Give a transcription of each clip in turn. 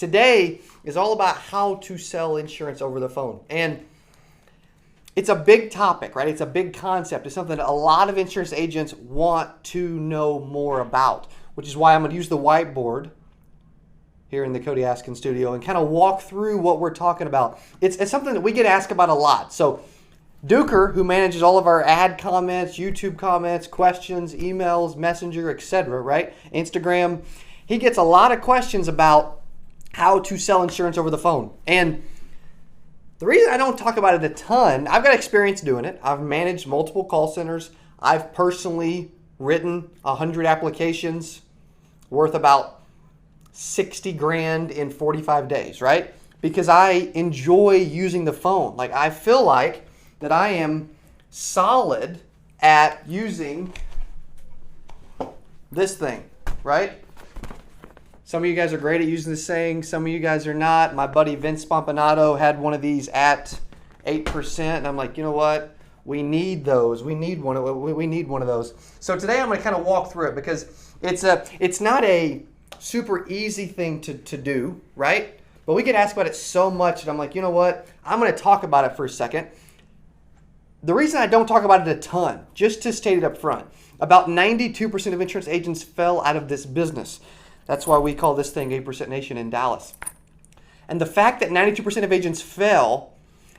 today is all about how to sell insurance over the phone. And it's a big topic, right? It's a big concept. It's something that a lot of insurance agents want to know more about, which is why I'm going to use the whiteboard here in the Cody Askins studio and kind of walk through what we're talking about. It's something that we get asked about a lot. So Duker, who manages all of our ad comments, YouTube comments, questions, emails, Messenger, etc., right? Instagram, he gets a lot of questions about how to sell insurance over the phone. And the reason I don't talk about it a ton, I've got experience doing it. I've managed multiple call centers. I've personally written 100 applications worth about 60 grand in 45 days, right? Because I enjoy using the phone. Like, I feel like that I am solid at using this thing, right? Some of you guys are great at using this thing. Some of you guys are not. My buddy Vince Spompanato had one of these at 8%. And I'm like, you know what? We need those. We need one of those. So today I'm going to kind of walk through it because it's not a super easy thing to do, right? But we get asked about it so much, and I'm like, you know what? I'm going to talk about it for a second. The reason I don't talk about it a ton, just to state it up front, about 92% of insurance agents fell out of this business. That's why we call this thing 8% Nation in Dallas. And the fact that 92% of agents fail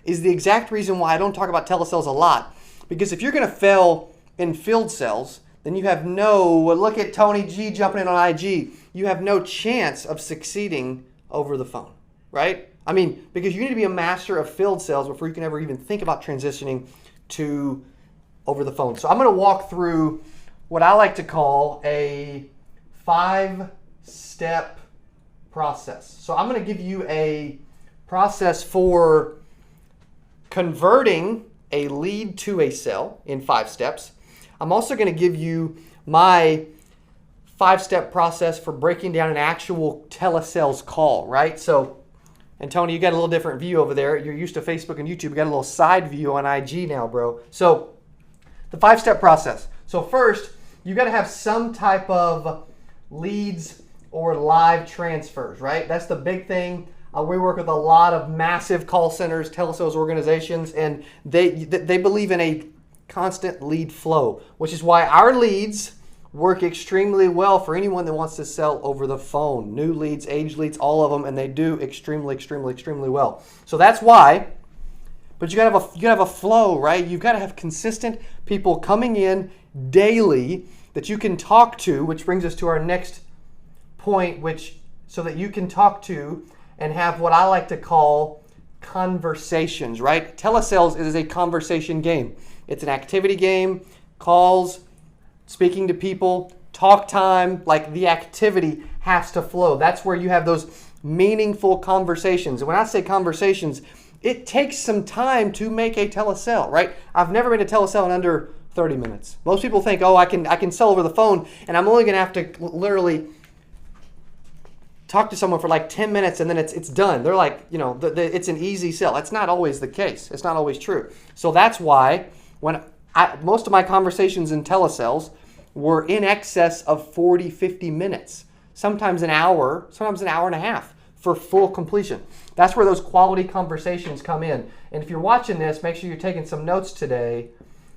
is the exact reason why I don't talk about telesales a lot. Because if you're going to fail in field sales, then you have look at Tony G jumping in on IG, you have no chance of succeeding over the phone, right? I mean, because you need to be a master of field sales before you can ever even think about transitioning to over the phone. So I'm going to walk through what I like to call a 5-step process. So I'm going to give you a process for converting a lead to a sale in 5 steps. I'm also going to give you my 5-step process for breaking down an actual telesales call, right? So, and Tony, you got a little different view over there. You're used to Facebook and YouTube. You got a little side view on IG now, bro. So, the 5-step process. So first, you got to have some type of leads or live transfers, right? That's the big thing. We work with a lot of massive call centers, telesales organizations, and they believe in a constant lead flow, which is why our leads work extremely well for anyone that wants to sell over the phone. New leads, age leads, all of them, and they do extremely well. So that's why. But you gotta have a flow, right? You've got to have consistent people coming in daily that you can talk to, which brings us to our next point, so that you can talk to and have what I like to call conversations, right? Telesales is a conversation game. It's an activity game, calls, speaking to people, talk time, like the activity has to flow. That's where you have those meaningful conversations. And when I say conversations, it takes some time to make a telesale, right? I've never made a telesale in under 30 minutes. Most people think, I can sell over the phone, and I'm only going to have to literally talk to someone for like 10 minutes and then it's done. They're like, it's an easy sell. That's not always the case. It's not always true. So that's why most of my conversations in telesales were in excess of 40, 50 minutes, sometimes an hour and a half for full completion. That's where those quality conversations come in. And if you're watching this, make sure you're taking some notes today,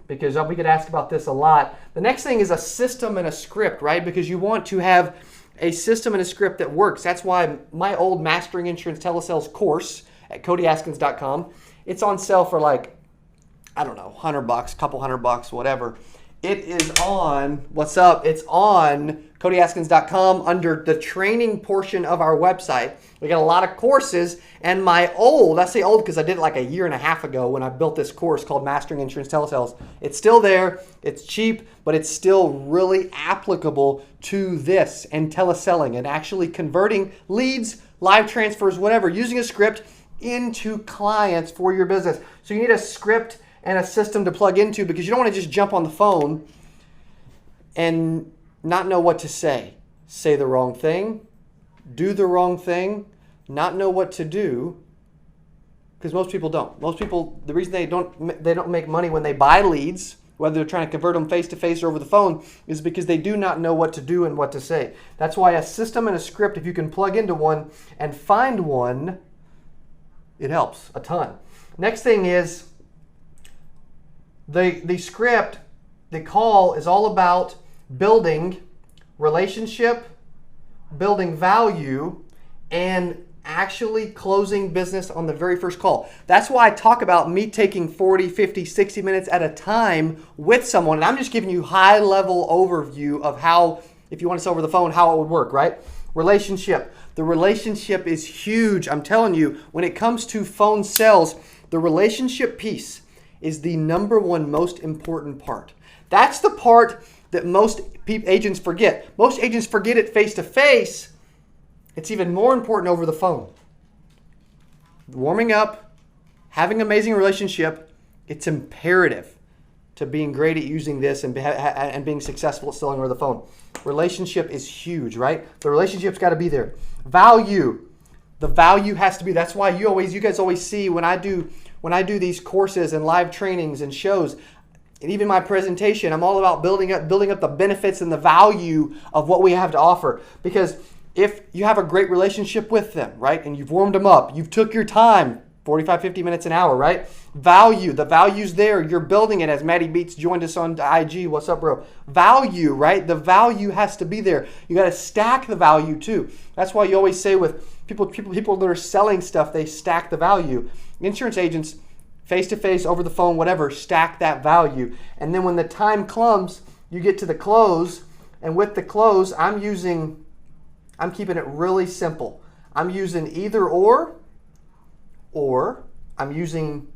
because we get asked about this a lot. The next thing is a system and a script, right? Because you want to have a system and a script that works. That's why my old Mastering Insurance Telesales course at CodyAskins.com, it's on sale for like, I don't know, $100, couple $100, whatever. It is on, what's up? It's on CodyAskins.com under the training portion of our website. We got a lot of courses, and I say old because I did it like a year and a half ago when I built this course called Mastering Insurance Telesales. It's still there. It's cheap, but it's still really applicable to this and teleselling and actually converting leads, live transfers, whatever, using a script into clients for your business. So you need a script and a system to plug into, because you don't want to just jump on the phone and not know what to say. Say the wrong thing, do the wrong thing, not know what to do, because most people don't. Most people, the reason they don't make money when they buy leads whether they're trying to convert them face-to-face or over the phone, is because they do not know what to do and what to say. That's why a system and a script, if you can plug into one and find one, it helps a ton. Next thing is the script, the call is all about building relationship, building value, and actually closing business on the very first call. That's why I talk about me taking 40, 50, 60 minutes at a time with someone. And I'm just giving you high level overview of how, if you want to sell over the phone, how it would work, right? Relationship. The relationship is huge. I'm telling you, when it comes to phone sales, the relationship piece is the number one most important part. That's the part that most agents forget. Most agents forget it face to face. It's even more important over the phone. Warming up, having an amazing relationship, it's imperative to being great at using this and being successful at selling over the phone. Relationship is huge, right? The relationship's got to be there. Value. The value has to be. That's why you guys always see when I do these courses and live trainings and shows, and even my presentation, I'm all about building up the benefits and the value of what we have to offer. Because if you have a great relationship with them, right, and you've warmed them up, you've took your time, 45, 50 minutes, an hour, right? Value, the value's there. You're building it, as Maddie Beats joined us on IG. What's up, bro? Value, right? The value has to be there. You got to stack the value too. That's why you always say with people that are selling stuff, they stack the value. Insurance agents, face-to-face, over the phone, whatever, stack that value. And then when the time comes, you get to the close, and with the close, I'm keeping it really simple. I'm using either or I'm using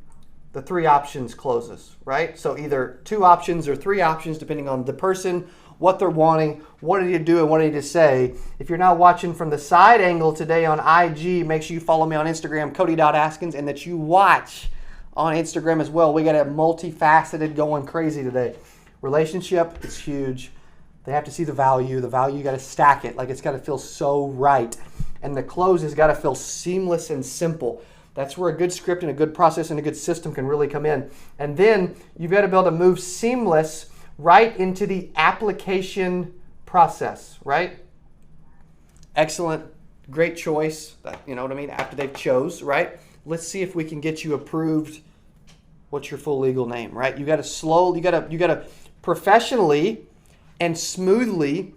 the 3 options closes, right? So either 2 options or 3 options, depending on the person, what they're wanting, what I need to do, and what I need to say. If you're not watching from the side angle today on IG, make sure you follow me on Instagram, Cody.Askins, and that you watch on Instagram as well. We got a multifaceted going crazy today. Relationship is huge. They have to see the value. The value, you got to stack it. Like, it's got to feel so right. And the close has got to feel seamless and simple. That's where a good script and a good process and a good system can really come in. And then you've got to be able to move seamless right into the application process, right? Excellent. Great choice. You know what I mean? After they've chose, right? Let's see if we can get you approved. What's your full legal name, right? You got to professionally and smoothly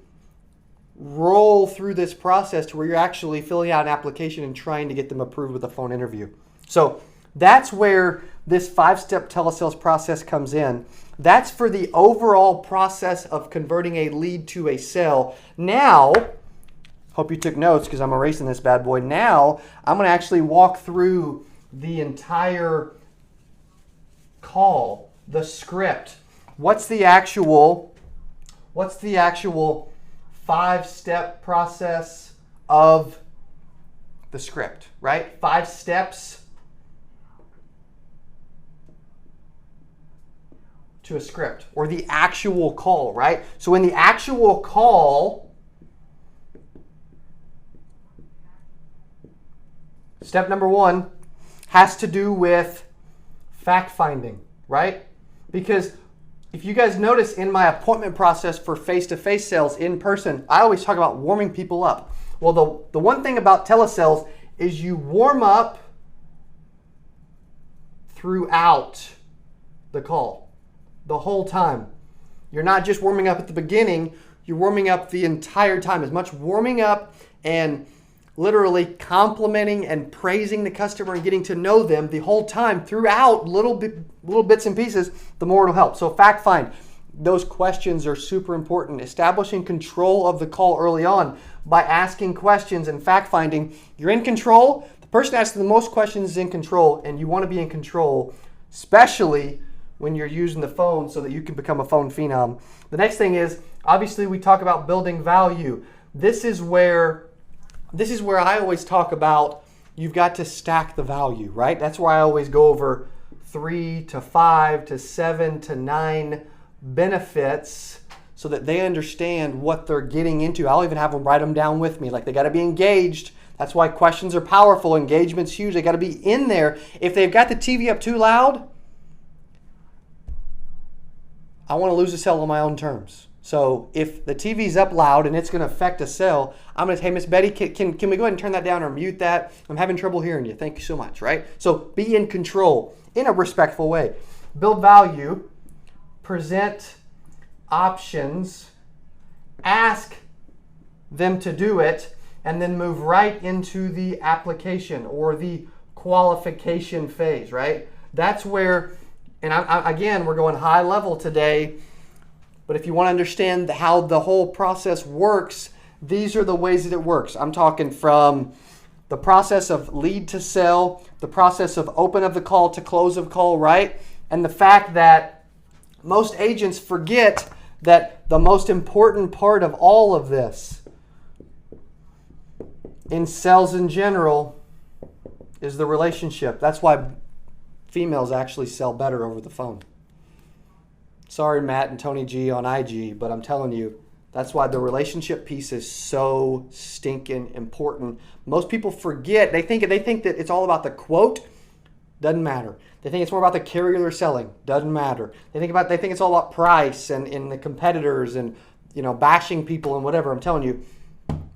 roll through this process to where you're actually filling out an application and trying to get them approved with a phone interview. So that's where this 5-step telesales process comes in. That's for the overall process of converting a lead to a sale. Now, hope you took notes because I'm erasing this bad boy. Now, I'm going to actually walk through the entire call, the script. What's the actual 5-step process of the script, right? 5 steps to a script, or the actual call, right? So in the actual call, step number 1 has to do with fact finding, right? Because if you guys notice in my appointment process for face-to-face sales in person, I always talk about warming people up. Well, the one thing about telesales is you warm up throughout the call, the whole time. You're not just warming up at the beginning, you're warming up the entire time. As much warming up and literally complimenting and praising the customer and getting to know them the whole time throughout little bits and pieces, the more it'll help. So fact find. Those questions are super important. Establishing control of the call early on by asking questions and fact finding. You're in control. The person asking the most questions is in control, and you want to be in control, especially when you're using the phone so that you can become a phone phenom. The next thing is, obviously, we talk about building value. This is where I always talk about you've got to stack the value, right? That's why I always go over 3 to 5 to 7 to 9 benefits so that they understand what they're getting into. I'll even have them write them down with me. Like, they got to be engaged. That's why questions are powerful. Engagement's huge. They got to be in there. If they've got the TV up too loud, I want to lose a sale on my own terms. So if the TV's up loud and it's going to affect a sale, I'm going to say, hey, Miss Betty, can we go ahead and turn that down or mute that? I'm having trouble hearing you. Thank you so much, right? So be in control in a respectful way. Build value, present options, ask them to do it, and then move right into the application or the qualification phase, right? That's where, and again, we're going high level today, but if you want to understand how the whole process works, these are the ways that it works. I'm talking from the process of lead to sell, the process of open of the call to close of call, right? And the fact that most agents forget that the most important part of all of this in sales in general is the relationship. That's why females actually sell better over the phone. Sorry, Matt and Tony G on IG, but I'm telling you, that's why the relationship piece is so stinking important. Most people forget. They think that it's all about the quote. Doesn't matter. They think it's more about the carrier they're selling. Doesn't matter. They think it's all about price and the competitors and bashing people and whatever. I'm telling you,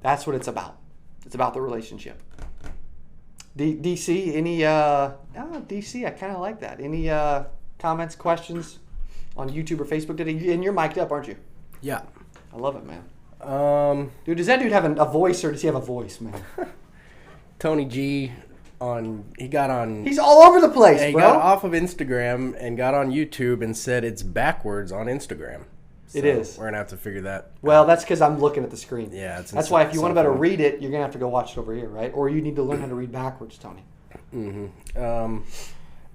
that's what it's about. It's about the relationship. DC, any DC, I kind of like that. Any comments, questions on YouTube or Facebook today? And you're mic'd up, aren't you? Yeah. I love it, man. Dude, does that dude have a voice, or does he have a voice, man? Tony G He's all over the place, he bro. got off of Instagram and got on YouTube and said it's backwards on Instagram. So it is. We're gonna have to figure that. Well, that's because I'm looking at the screen. Yeah, that's why if you want to be able to read it, you're gonna have to go watch it over here, right? Or you need to learn how to read backwards, Tony. Mm-hmm.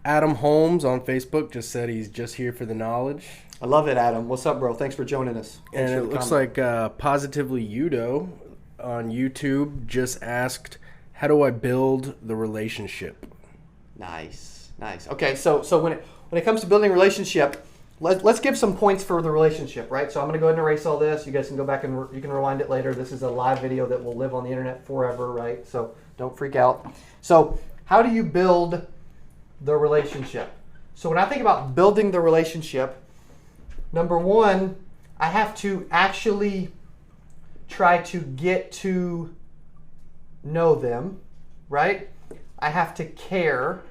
Adam Holmes on Facebook just said he's just here for the knowledge. I love it, Adam. What's up, bro? Thanks for joining us. And it looks like Positively Udo on YouTube just asked, how do I build the relationship? Nice. Okay, so when it comes to building a relationship, let's give some points for the relationship, right? So I'm going to go ahead and erase all this. You guys can go back and you can rewind it later. This is a live video that will live on the internet forever, right? So don't freak out. So how do you build the relationship? So when I think about building the relationship, number one, I have to actually try to get to know them, right? I have to care.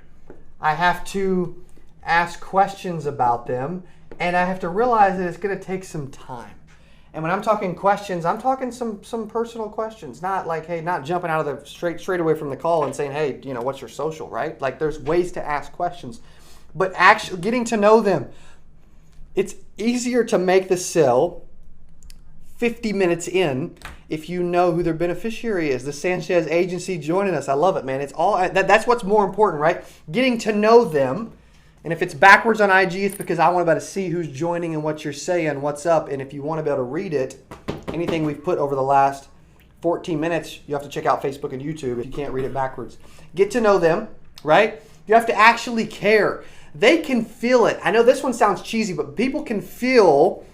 I have to ask questions about them. And I have to realize that it's going to take some time. And when I'm talking questions, I'm talking some personal questions. Not like, hey, not jumping out of the straight away from the call and saying, hey, what's your social, right? Like there's ways to ask questions. But actually getting to know them. It's easier to make the sale 50 minutes in if you know who their beneficiary is. The Sanchez agency joining us. I love it, man. It's all that's what's more important, right? Getting to know them. And if it's backwards on IG, it's because I want to be able to see who's joining and what you're saying, what's up. And if you want to be able to read it, anything we've put over the last 14 minutes, you have to check out Facebook and YouTube if you can't read it backwards. Get to know them, right? You have to actually care. They can feel it. I know this one sounds cheesy, but people can feel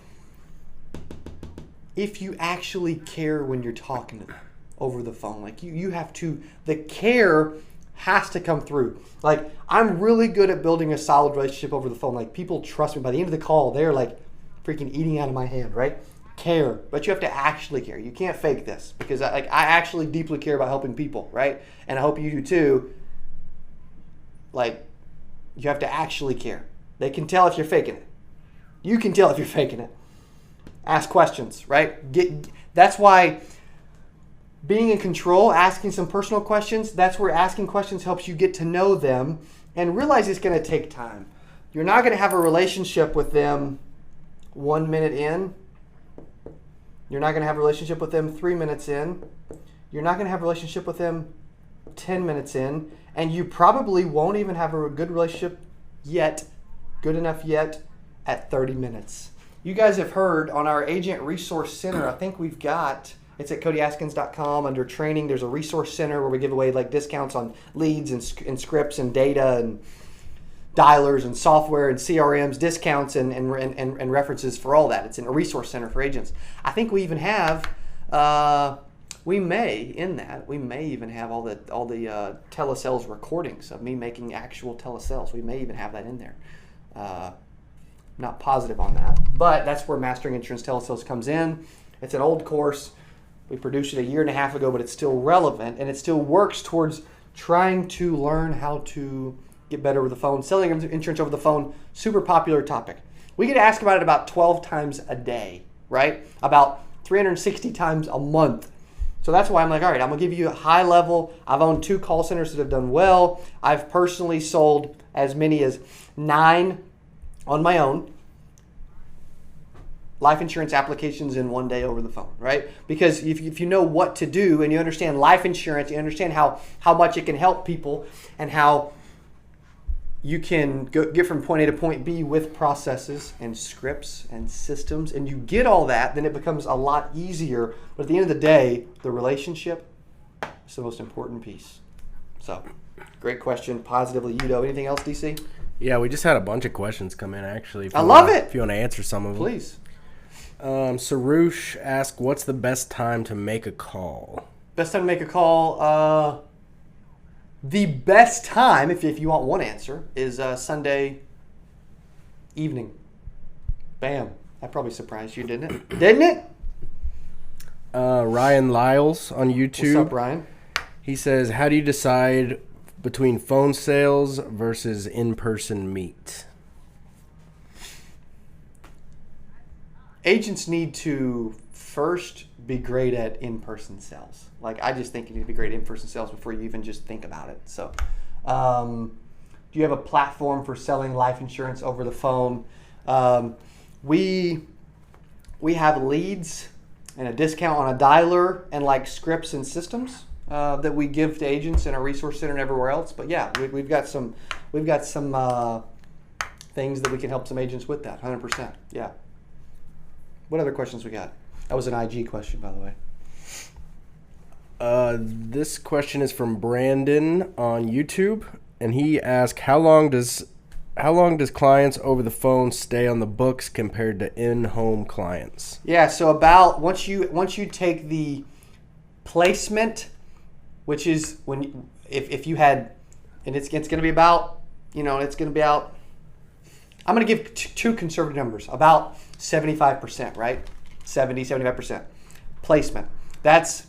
if you actually care when you're talking to them over the phone. Like you have to, the care has to come through. Like I'm really good at building a solid relationship over the phone. Like people trust me. By the end of the call, they're like freaking eating out of my hand, right? Care, but you have to actually care. You can't fake this because I actually deeply care about helping people, right? And I hope you do too. Like you have to actually care. They can tell if you're faking it. You can tell if you're faking it. Ask questions, right? That's why being in control, asking some personal questions, that's where asking questions helps you get to know them and realize it's going to take time. You're not going to have a relationship with them 1 minute in. You're not going to have a relationship with them 3 minutes in. You're not going to have a relationship with them 10 minutes in. And you probably won't even have a good relationship yet, good enough yet, at 30 minutes. You guys have heard on our Agent Resource Center, I think we've got, it's at CodyAskins.com under training. There's a resource center where we give away like discounts on leads and scripts and data and dialers and software and CRMs, discounts and references for all that. It's in a resource center for agents. I think we even have, we may even have all the telesales recordings of me making actual telesales. We may even have that in there. not positive on that. But that's where Mastering Insurance Telesales comes in. It's an old course. We produced it a year and a half ago, but it's still relevant, and it still works towards trying to learn how to get better with the phone. Selling insurance over the phone, super popular topic. We get asked about it about 12 times a day, right? About 360 times a month. So that's why I'm like, all right, I'm going to give you a high level. I've owned 2 call centers that have done well. I've personally sold as many as 9 on my own life insurance applications in one day over the phone, right? Because if you know what to do and you understand life insurance, you understand how much it can help people and how you can get from point A to point B with processes and scripts and systems, and you get all that, then it becomes a lot easier. But at the end of the day, the relationship is the most important piece. So, great question. Positively, Udo. Anything else, DC? Yeah, we just had a bunch of questions come in, actually. I love it. If you want to answer some of them. Please. Sarush asked, what's the best time to make a call? Best time to make a call? The best time, if you want one answer, is Sunday evening. Bam. That probably surprised you, didn't it? Didn't it? Ryan Lyles on YouTube. What's up, Ryan? He says, how do you decide between phone sales versus in-person meet? Agents need to first be great at in-person sales. Like, I just think you need to be great at in-person sales before you even just think about it. So, do you have a platform for selling life insurance over the phone? We have leads and a discount on a dialer and like scripts and systems that we give to agents in our resource center and everywhere else. But yeah, we've got some things that we can help some agents with that. 100%. Yeah. What other questions we got? That was an IG question, by the way. This question is from Brandon on YouTube, and he asked, how long does clients over the phone stay on the books compared to in-home clients? Yeah, so about once you take the placement, which is if you had, and it's going to be about, it's going to be out. I'm going to give 2 conservative numbers, about 75%, right? 75% placement. That's,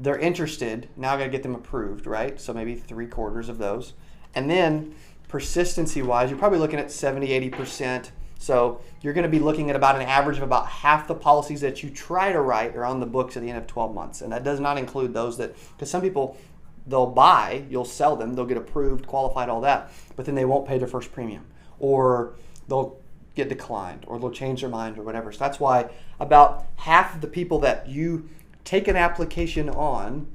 they're interested. Now I got to get them approved, right? So maybe 3/4 of those. And then persistency wise, you're probably looking at 70, 80%. So you're going to be looking at about an average of about half the policies that you try to write are on the books at the end of 12 months. And that does not include those that, because some people, they'll buy, you'll sell them, they'll get approved, qualified, all that, but then they won't pay their first premium, or they'll get declined, or they'll change their mind or whatever. So that's why about half of the people that you take an application on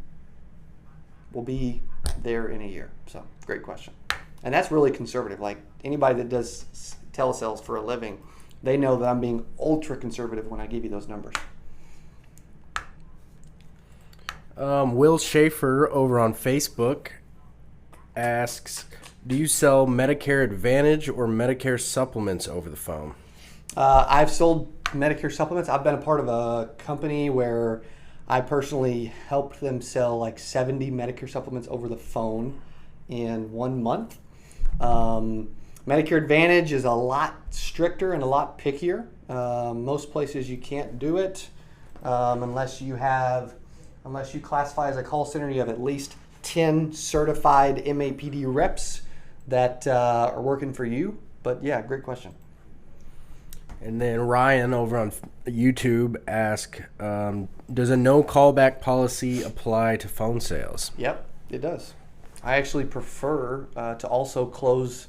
will be there in a year. So great question. And that's really conservative. Like anybody that does telesales for a living, they know that I'm being ultra conservative when I give you those numbers. Will Schaefer over on Facebook asks, do you sell Medicare Advantage or Medicare supplements over the phone? I've sold Medicare supplements. I've been a part of a company where I personally helped them sell like 70 Medicare supplements over the phone in 1 month. Medicare Advantage is a lot stricter and a lot pickier. Most places you can't do it unless you classify as a call center. You have at least 10 certified MAPD reps that are working for you. But yeah, great question. And then Ryan over on YouTube asked, does a no callback policy apply to phone sales? Yep, it does. I actually prefer to also close.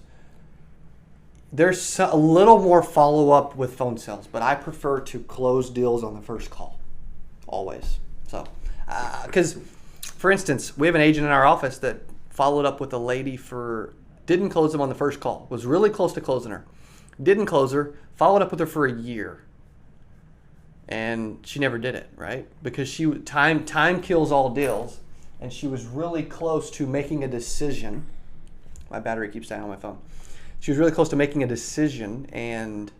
There's a little more follow-up with phone sales, but I prefer to close deals on the first call, always. So, because, for instance, we have an agent in our office that followed up with a lady didn't close them on the first call, was really close to closing her. Didn't close her, followed up with her for a year. And she never did it, right? Because time kills all deals, and she was really close to making a decision. My battery keeps dying on my phone. She was really close to making a decision and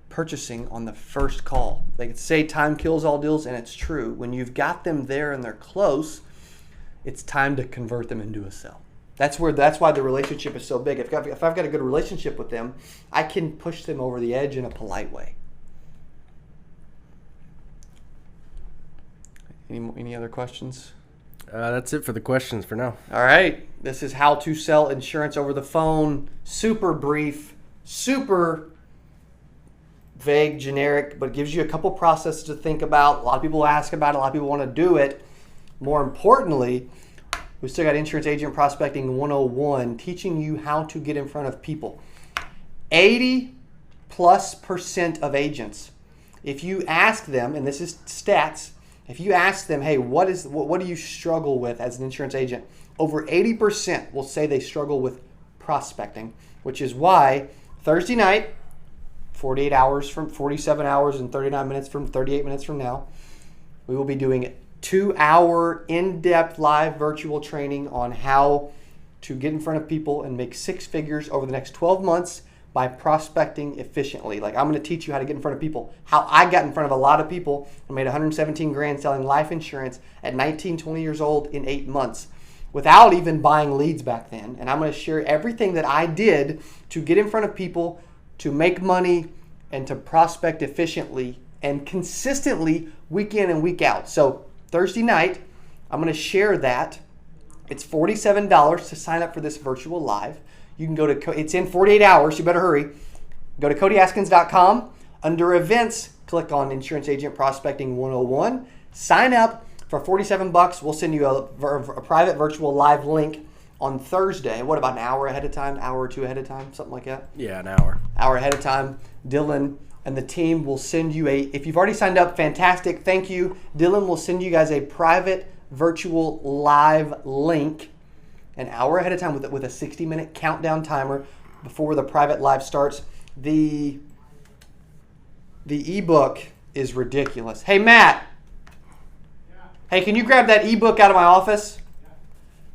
purchasing on the first call. They could say time kills all deals, and it's true. When you've got them there and they're close, it's time to convert them into a sell. That's why the relationship is so big. If I've got a good relationship with them, I can push them over the edge in a polite way. Any other questions? That's it for the questions for now. All right. This is how to sell insurance over the phone. Super brief, super vague, generic, but it gives you a couple processes to think about. A lot of people ask about it. A lot of people want to do it. More importantly, we still got Insurance Agent Prospecting 101, teaching you how to get in front of people. 80+% of agents, if you ask them, and this is stats, if you ask them, hey, what do you struggle with as an insurance agent? Over 80% will say they struggle with prospecting, which is why Thursday night, 47 hours and 38 minutes from now, we will be doing 2-hour in-depth live virtual training on how to get in front of people and make 6 figures over the next 12 months by prospecting efficiently. Like, I'm going to teach you how to get in front of people, how I got in front of a lot of people and made 117 grand selling life insurance at 19, 20 years old in 8 months without even buying leads back then. And I'm going to share everything that I did to get in front of people, to make money, and to prospect efficiently and consistently week in and week out. So Thursday night, I'm going to share that. It's $47 to sign up for this virtual live. You can go to, it's in 48 hours, you better hurry. Go to CodyAskins.com. Under events, click on Insurance Agent Prospecting 101. Sign up for $47. We'll send you a private virtual live link on Thursday. What, about an hour ahead of time? Hour or two ahead of time? Something like that? Yeah, an hour. Hour ahead of time. Dylan and the team will send you if you've already signed up, fantastic, thank you. Dylan will send you guys a private virtual live link an hour ahead of time with a 60-minute countdown timer before the private live starts. The ebook is ridiculous. Hey, Matt. Yeah. Hey, can you grab that ebook out of my office? Yeah.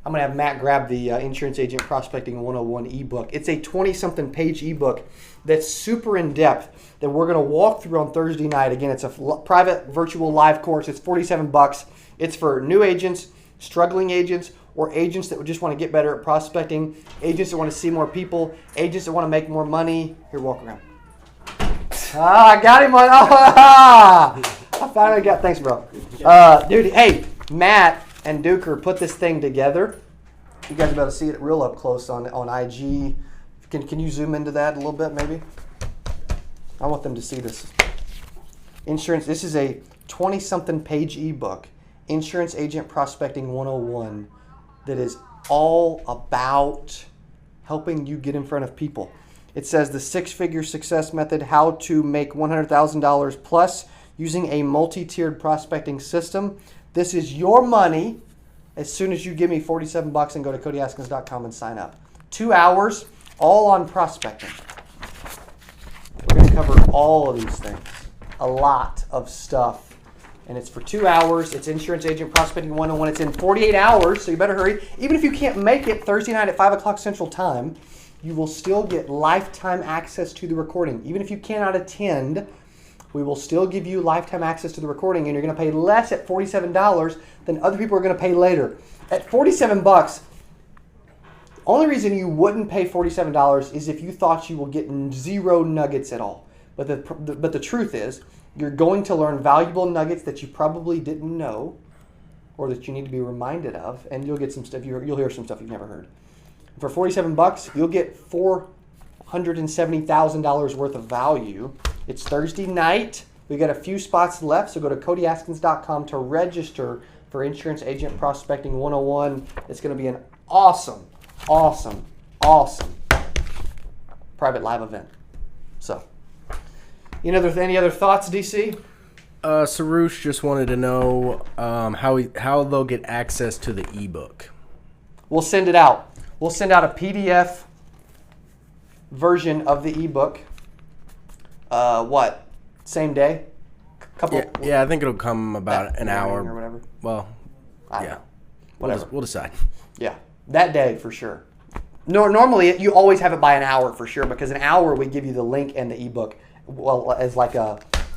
I'm going to have Matt grab the Insurance Agent Prospecting 101 ebook. It's a 20-something page ebook that's super in-depth that we're going to walk through on Thursday night. Again, it's a private virtual live course. It's $47. It's for new agents, struggling agents, or agents that just want to get better at prospecting, agents that want to see more people, agents that want to make more money. Here, walk around. I got him on. I finally got, thanks, bro. Dude, hey, Matt and Duker put this thing together. You guys are about to see it real up close on IG. Can you zoom into that a little bit, maybe? I want them to see this. Insurance, this is a 20-something page ebook, Insurance Agent Prospecting 101, that is all about helping you get in front of people. It says the 6-figure success method, how to make $100,000 plus using a multi-tiered prospecting system. This is your money as soon as you give me $47 and go to CodyAskins.com and sign up. 2 hours, all on prospecting. We're going to cover all of these things, a lot of stuff. And it's for 2 hours. It's Insurance Agent Prospecting 101. It's in 48 hours, so you better hurry. Even if you can't make it Thursday night at 5 o'clock Central Time, you will still get lifetime access to the recording. Even if you cannot attend, we will still give you lifetime access to the recording, and you're going to pay less at $47 than other people are going to pay later. At $47, the only reason you wouldn't pay $47 is if you thought you will get 0 nuggets at all. But the truth is, you're going to learn valuable nuggets that you probably didn't know or that you need to be reminded of, and you'll get some stuff. You'll hear some stuff you've never heard. For $47, you'll get $470,000 worth of value. It's Thursday night. We got a few spots left, so go to CodyAskins.com to register for Insurance Agent Prospecting 101. It's going to be an awesome private live event. So, any other thoughts, DC? Sarush just wanted to know how they'll get access to the ebook. We'll send it out. We'll send out a PDF version of the ebook. Same day? Yeah, I think it'll come about an hour or whatever. Well, I don't know. Whatever. We'll decide. Yeah, that day for sure. Normally, you always have it by an hour for sure, because an hour we give you the link and the ebook. Well, as like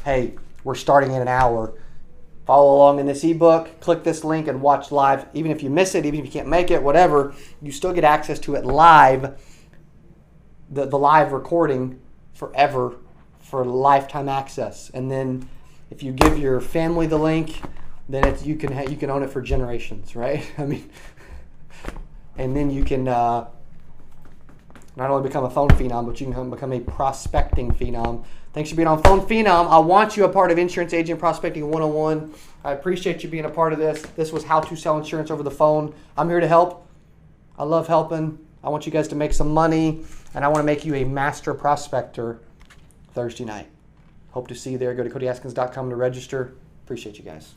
hey, we're starting in an hour. follow along in this ebook, click this link and watch live. Even if you miss it, even if you can't make it, whatever, you still get access to it live, the live recording forever for lifetime access. And then if you give your family the link, then you can own it for generations, right? I mean, and then you can not only become a phone phenom, but you can become a prospecting phenom. Thanks for being on Phone Phenom. I want you a part of Insurance Agent Prospecting 101. I appreciate you being a part of this. This was how to sell insurance over the phone. I'm here to help. I love helping. I want you guys to make some money, and I want to make you a master prospector Thursday night. Hope to see you there. Go to CodyAskins.com to register. Appreciate you guys.